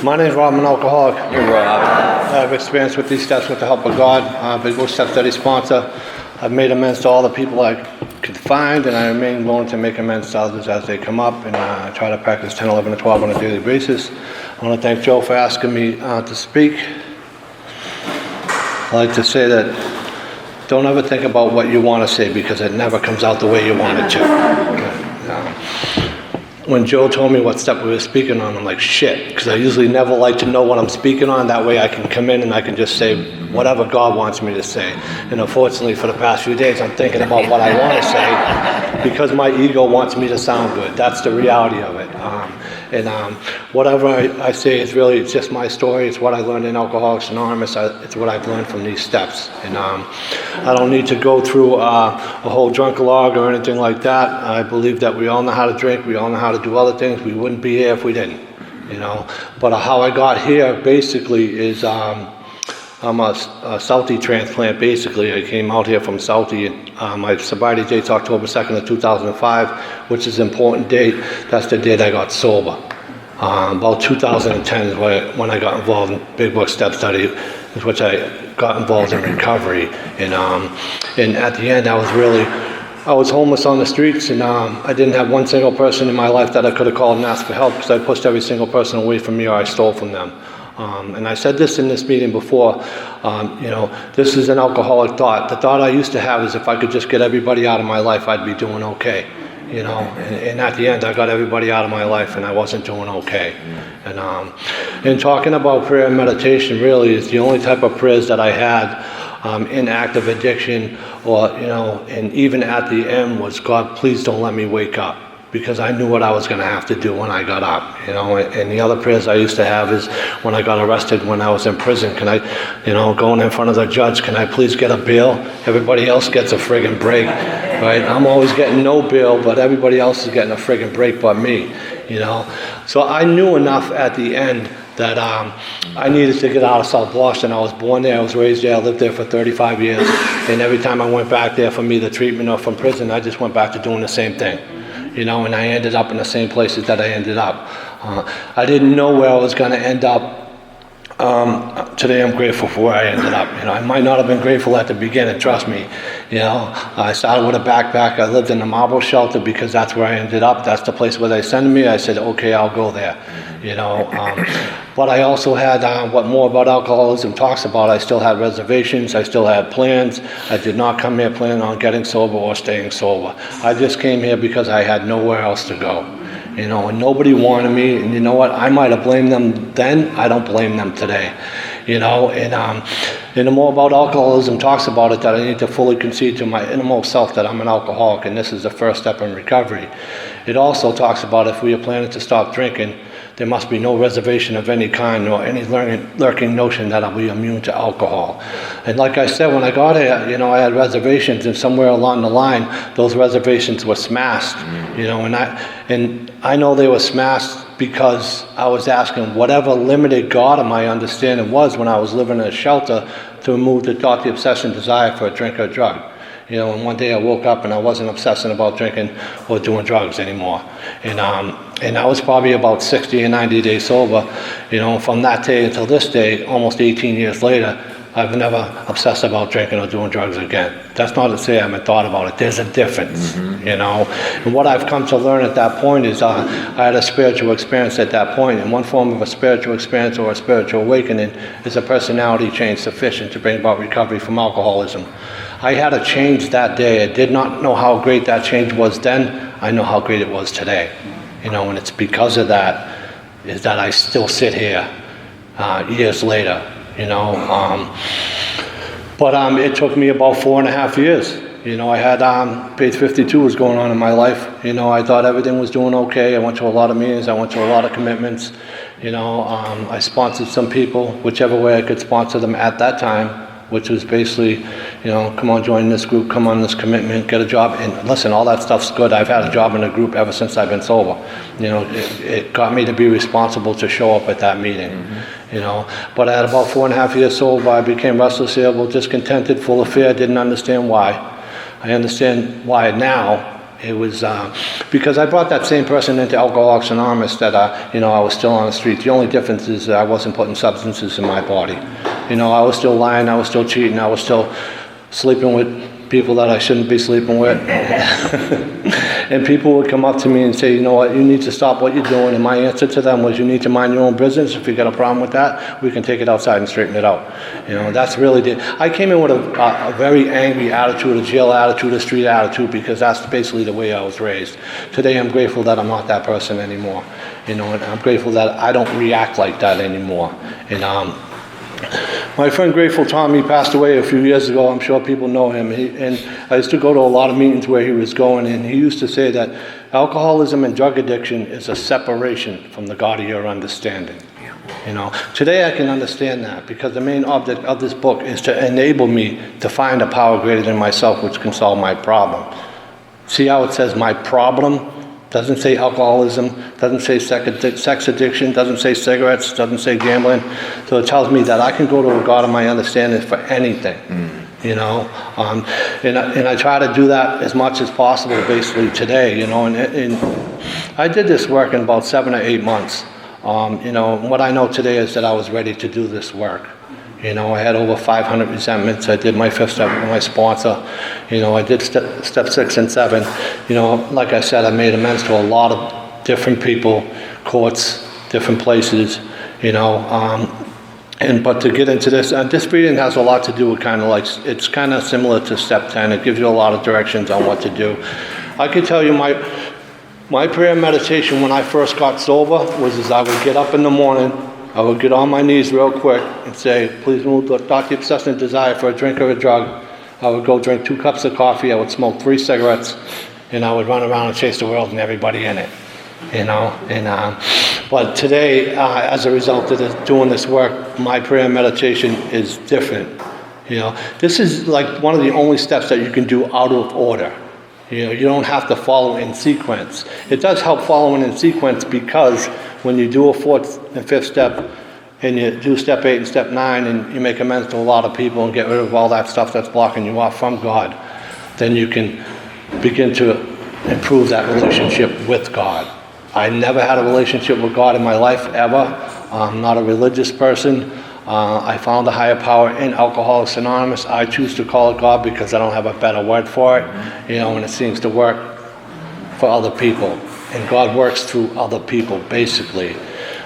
My name is Rob, I'm an alcoholic. You're Rob. I have experience with these steps with the help of God. Big Blue Step Study sponsor. I've made amends to all the people I could find, and I remain willing to make amends to others as they come up, and I try to practice 10, 11, and 12 on a daily basis. I want to thank Joe for asking me to speak. I like to say that don't ever think about what you want to say, because it never comes out the way you want it to. When Joe told me what step we were speaking on, I'm like, shit, because I usually never like to know what I'm speaking on. That way I can come in and I can just say whatever God wants me to say. And unfortunately, for the past few days, I'm thinking about what I want to say because my ego wants me to sound good. That's the reality of it. Whatever I say is really, it's just my story. It's what I learned in Alcoholics Anonymous. It's what I've learned from these steps. And I don't need to go through a whole drunk-a-log or anything like that. I believe that we all know how to drink. We all know how to do other things. We wouldn't be here if we didn't, you know. But how I got here basically is I'm a Southie transplant, basically. I came out here from Southie. My sobriety date's October 2nd of 2005, which is an important date. That's the date I got sober. About 2010 is when I got involved in Big Book Step Study, which I got involved in recovery. And at the end, I was homeless on the streets, and I didn't have one single person in my life that I could have called and asked for help, because I pushed every single person away from me or I stole from them. And I said this in this meeting before, this is an alcoholic thought. The thought I used to have is if I could just get everybody out of my life, I'd be doing okay. And at the end, I got everybody out of my life, and I wasn't doing okay. And talking about prayer and meditation really is the only type of prayers that I had in active addiction, and even at the end was, God, please don't let me wake up, because I knew what I was going to have to do when I got up, and the other prayers I used to have is when I got arrested, when I was in prison, can I, going in front of the judge, can I please get a bail? Everybody else gets a friggin' break, right? I'm always getting no bail, but everybody else is getting a friggin' break but me, So I knew enough at the end that I needed to get out of South Boston. I was born there, I was raised there, I lived there for 35 years, and every time I went back there from either treatment or from prison, I just went back to doing the same thing. And I ended up in the same places that I ended up. I didn't know where I was going to end up. Today I'm grateful for where I ended up. I might not have been grateful at the beginning, trust me. I started with a backpack. I lived in a marble shelter because that's where I ended up. That's the place where they sent me. I said, okay, I'll go there. But I also had what More About Alcoholism talks about. I still had reservations. I still had plans. I did not come here planning on getting sober or staying sober. I just came here because I had nowhere else to go. And nobody wanted me, and you know what? I might have blamed them then. I don't blame them today. And the More About Alcoholism talks about it, that I need to fully concede to my innermost self that I'm an alcoholic, and this is the first step in recovery. It also talks about if we are planning to stop drinking, there must be no reservation of any kind, nor any lurking notion that I'll be immune to alcohol. And like I said, when I got here, I had reservations, and somewhere along the line, those reservations were smashed. And I know they were smashed because I was asking whatever limited God of my understanding was when I was living in a shelter to remove the thought, the obsession, desire for a drink or a drug. And one day I woke up and I wasn't obsessing about drinking or doing drugs anymore. And I was probably about 60 or 90 days sober. From that day until this day, almost 18 years later, I've never obsessed about drinking or doing drugs again. That's not to say I haven't thought about it. There's a difference, And what I've come to learn at that point is I had a spiritual experience at that point, and one form of a spiritual experience or a spiritual awakening is a personality change sufficient to bring about recovery from alcoholism. I had a change that day. I did not know how great that change was then. I know how great it was today. And it's because of that is that I still sit here years later. But it took me about 4.5 years. I had page 52 was going on in my life. I thought everything was doing okay. I went to a lot of meetings. I went to a lot of commitments. I sponsored some people, whichever way I could sponsor them at that time, which was basically, come on, join this group, come on this commitment, get a job. And listen, all that stuff's good. I've had a job in a group ever since I've been sober. It got me to be responsible to show up at that meeting. But at about 4.5 years sober, I became restless, irritable, discontented, full of fear. Didn't understand why. I understand why now, It was because I brought that same person into Alcoholics Anonymous that, I was still on the street. The only difference is that I wasn't putting substances in my body. I was still lying, I was still cheating, I was still sleeping with people that I shouldn't be sleeping with. And people would come up to me and say, you know what, you need to stop what you're doing. And my answer to them was, you need to mind your own business. If you got a problem with that, we can take it outside and straighten it out. That's really I came in with a very angry attitude, a jail attitude, a street attitude, because that's basically the way I was raised. Today I'm grateful that I'm not that person anymore. And I'm grateful that I don't react like that anymore. And my friend Grateful Tom, he passed away a few years ago. I'm sure people know him. And I used to go to a lot of meetings where he was going, and he used to say that alcoholism and drug addiction is a separation from the God of your understanding. Today I can understand that, because the main object of this book is to enable me to find a power greater than myself which can solve my problem. See how it says my problem? Doesn't say alcoholism, doesn't say sex addiction, doesn't say cigarettes, doesn't say gambling. So it tells me that I can go to a God of my understanding for anything, and I try to do that as much as possible basically today, and I did this work in about 7 or 8 months. What I know today is that I was ready to do this work. I had over 500 resentments. I did my 5th step with my sponsor. I did step 6 and 7. Like I said, I made amends to a lot of different people, courts, different places, but to get into this reading has a lot to do with it's kind of similar to step 10. It gives you a lot of directions on what to do. I can tell you my prayer meditation when I first got sober was I would get up in the morning, I would get on my knees real quick and say, please remove the thought, the obsession, desire for a drink or a drug. I would go drink 2 cups of coffee, I would smoke 3 cigarettes, and I would run around and chase the world and everybody in it, But today, as a result of doing this work, my prayer and meditation is different. This is like one of the only steps that you can do out of order. You don't have to follow in sequence. It does help following in sequence, because when you do a 4th and 5th step, and you do step 8 and step 9, and you make amends to a lot of people and get rid of all that stuff that's blocking you off from God, then you can begin to improve that relationship with God. I never had a relationship with God in my life, ever. I'm not a religious person. I found a higher power in Alcoholics Anonymous. I choose to call it God because I don't have a better word for it, and it seems to work for other people. And God works through other people, basically.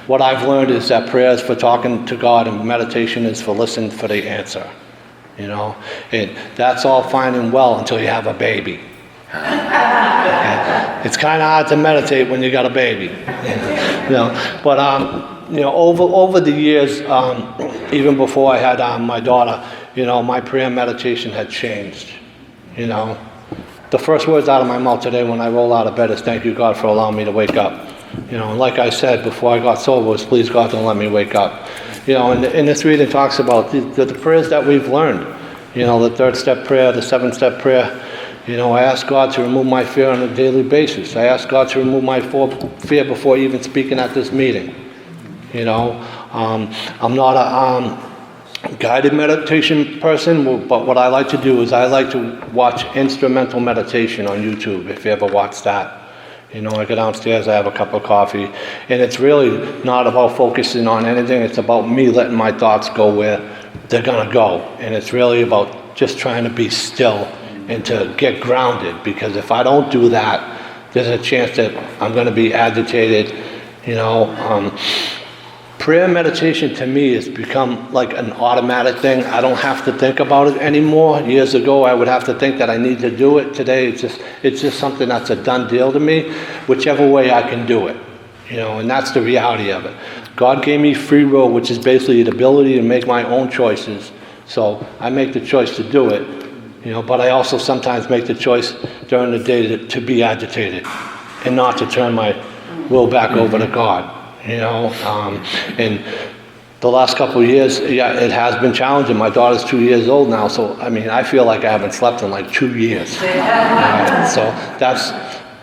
What I've learned is that prayer is for talking to God, and meditation is for listening for the answer. And that's all fine and well until you have a baby. It's kind of hard to meditate when you got a baby. But over the years, even before I had my daughter, my prayer and meditation had changed. The first words out of my mouth today when I roll out of bed is, thank you, God, for allowing me to wake up. And like I said before I got sober, was, please, God, don't let me wake up. And this reading talks about the prayers that we've learned. The 3rd step prayer, the 7th step prayer. I ask God to remove my fear on a daily basis. I ask God to remove my fear before even speaking at this meeting. I'm not a guided meditation person, but what I like to do is I like to watch instrumental meditation on YouTube, if you ever watch that. I go downstairs, I have a cup of coffee, and it's really not about focusing on anything. It's about me letting my thoughts go where they're going to go. And it's really about just trying to be still and to get grounded, because if I don't do that, there's a chance that I'm going to be agitated. Prayer meditation to me has become like an automatic thing. I don't have to think about it anymore. Years ago, I would have to think that I need to do it. Today, it's just something that's a done deal to me, whichever way I can do it. And that's the reality of it. God gave me free will, which is basically the ability to make my own choices. So I make the choice to do it, but I also sometimes make the choice during the day to be agitated and not to turn my will back over to God. And the last couple of years, it has been challenging. My daughter's 2 years old now, so I feel like I haven't slept in like 2 years. So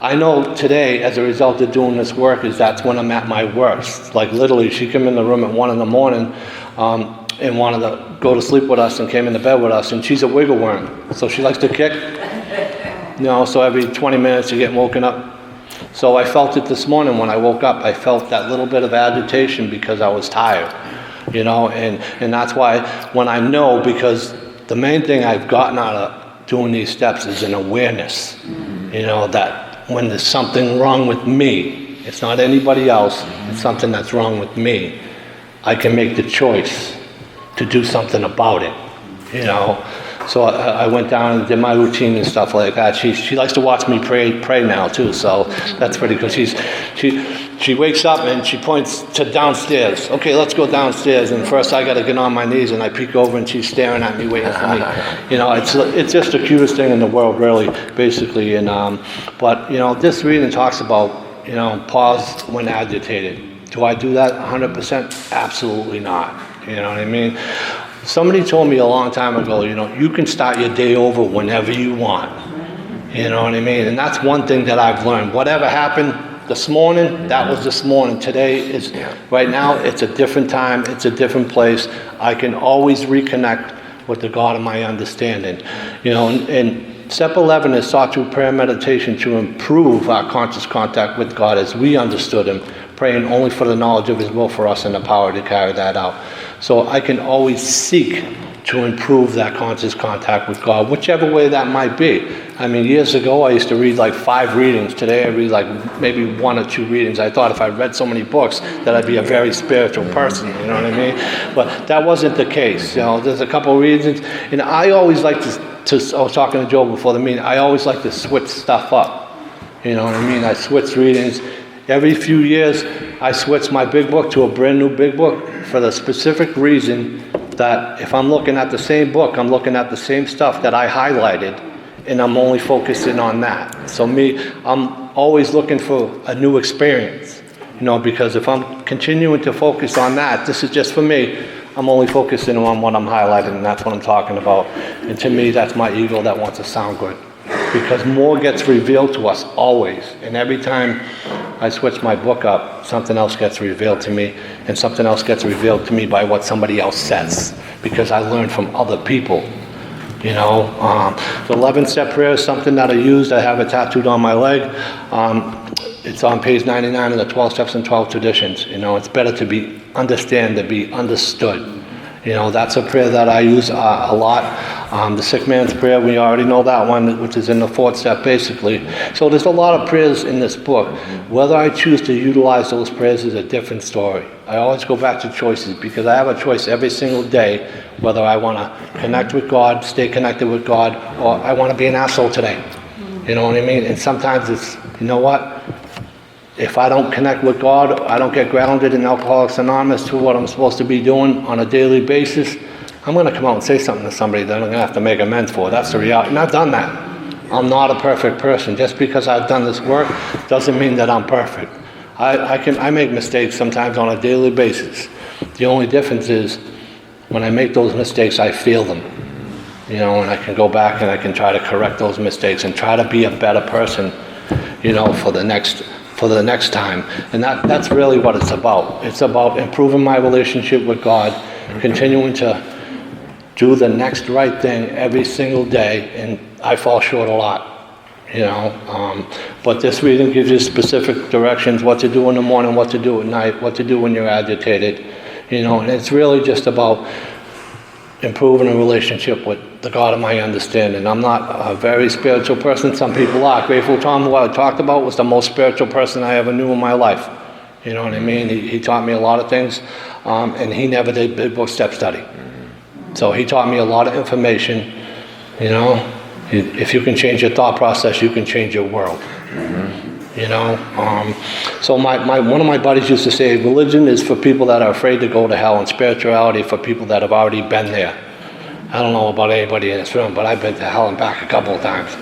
I know today, as a result of doing this work, that's when I'm at my worst. Like literally, she came in the room at 1 a.m. And wanted to go to sleep with us and came into bed with us, and she's a wiggle worm, so she likes to kick. You know, so every 20 minutes you're getting woken up. So I felt it this morning when I woke up. I felt that little bit of agitation because I was tired, you know, and that's why when I know, because the main thing I've gotten out of doing these steps is an awareness, you know, that when there's something wrong with me, it's not anybody else, it's something that's wrong with me, I can make the choice to do something about it, you know. So I went down and did my routine and stuff like that. She likes to watch me pray now too, so that's pretty cool. She wakes up and she points to downstairs. Okay, let's go downstairs. And first I got to get on my knees and I peek over and she's staring at me, waiting for me. You know, it's just the cutest thing in the world, really, basically. And but you know, this reading talks about, you know, pause when agitated. Do I do that 100%? Absolutely not. You know what I mean? Somebody told me a long time ago, you know, you can start your day over whenever you want. You know what I mean? And that's one thing that I've learned. Whatever happened this morning, that was this morning. Today is, right now, it's a different time, it's a different place. I can always reconnect with the God of my understanding. You know, and Step 11 is sought through prayer and meditation to improve our conscious contact with God as we understood Him, praying only for the knowledge of His will for us and the power to carry that out. So I can always seek to improve that conscious contact with God, whichever way that might be. I mean, years ago, I used to read like 5 readings. Today, I read like maybe 1 or 2 readings. I thought if I read so many books that I'd be a very spiritual person, you know what I mean? But that wasn't the case. You know, there's a couple of reasons. And I always like I was talking to Joe before the meeting, I always like to switch stuff up. You know what I mean? I switch readings. Every few years, I switch my big book to a brand new big book for the specific reason that if I'm looking at the same book, I'm looking at the same stuff that I highlighted, and I'm only focusing on that. So I'm always looking for a new experience, you know, because if I'm continuing to focus on that, this is just for me, I'm only focusing on what I'm highlighting, and that's what I'm talking about. And to me, that's my ego that wants to sound good. Because more gets revealed to us always. And every time I switch my book up, something else gets revealed to me, and something else gets revealed to me by what somebody else says. Because I learned from other people. You know, the 11-step prayer is something that I used. I have it tattooed on my leg. It's on page 99 of the 12 Steps and 12 Traditions. You know, it's better to be understand than be understood. You know, that's a prayer that I use a lot. The sick man's prayer, we already know that one, which is in the 4th step, basically. So there's a lot of prayers in this book. Whether I choose to utilize those prayers is a different story. I always go back to choices because I have a choice every single day whether I want to connect with God, stay connected with God, or I want to be an asshole today. You know what I mean? And sometimes it's, you know what? If I don't connect with God, I don't get grounded in Alcoholics Anonymous to what I'm supposed to be doing on a daily basis, I'm going to come out and say something to somebody that I'm going to have to make amends for. That's the reality. And I've done that. I'm not a perfect person. Just because I've done this work doesn't mean that I'm perfect. I make mistakes sometimes on a daily basis. The only difference is when I make those mistakes, I feel them. You know, and I can go back and I can try to correct those mistakes and try to be a better person, you know, for the next time. And that's really what it's about. It's about improving my relationship with God, continuing to do the next right thing every single day, and I fall short a lot, you know. But this reading gives you specific directions, what to do in the morning, what to do at night, what to do when you're agitated, you know. And it's really just about improving a relationship with the God of my understanding. I'm not a very spiritual person. Some people are. Grateful Tom, who I talked about, was the most spiritual person I ever knew in my life. You know what I mean? He taught me a lot of things, and he never did big book step study. So he taught me a lot of information. You know, if you can change your thought process, you can change your world. You know, so one of my buddies used to say, religion is for people that are afraid to go to hell, and spirituality for people that have already been there. I don't know about anybody in this room, but I've been to hell and back a couple of times,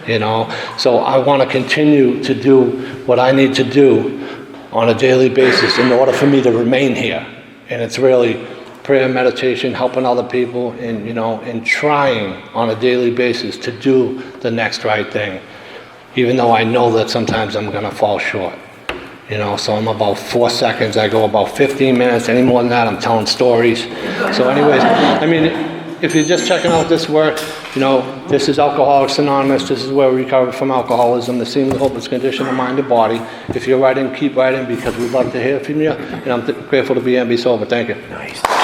you know. So I want to continue to do what I need to do on a daily basis in order for me to remain here. And it's really prayer, meditation, helping other people, and, you know, and trying on a daily basis to do the next right thing. Even though I know that sometimes I'm going to fall short. You know, so I'm about 4 seconds. I go about 15 minutes. Any more than that, I'm telling stories. So anyways, I mean, if you're just checking out this work, you know, this is Alcoholics Anonymous. This is where we recover from alcoholism, the seemingly hopeless condition of mind and body. If you're writing, keep writing, because we'd love to hear from you. And I'm grateful to be sober. Thank you. Nice.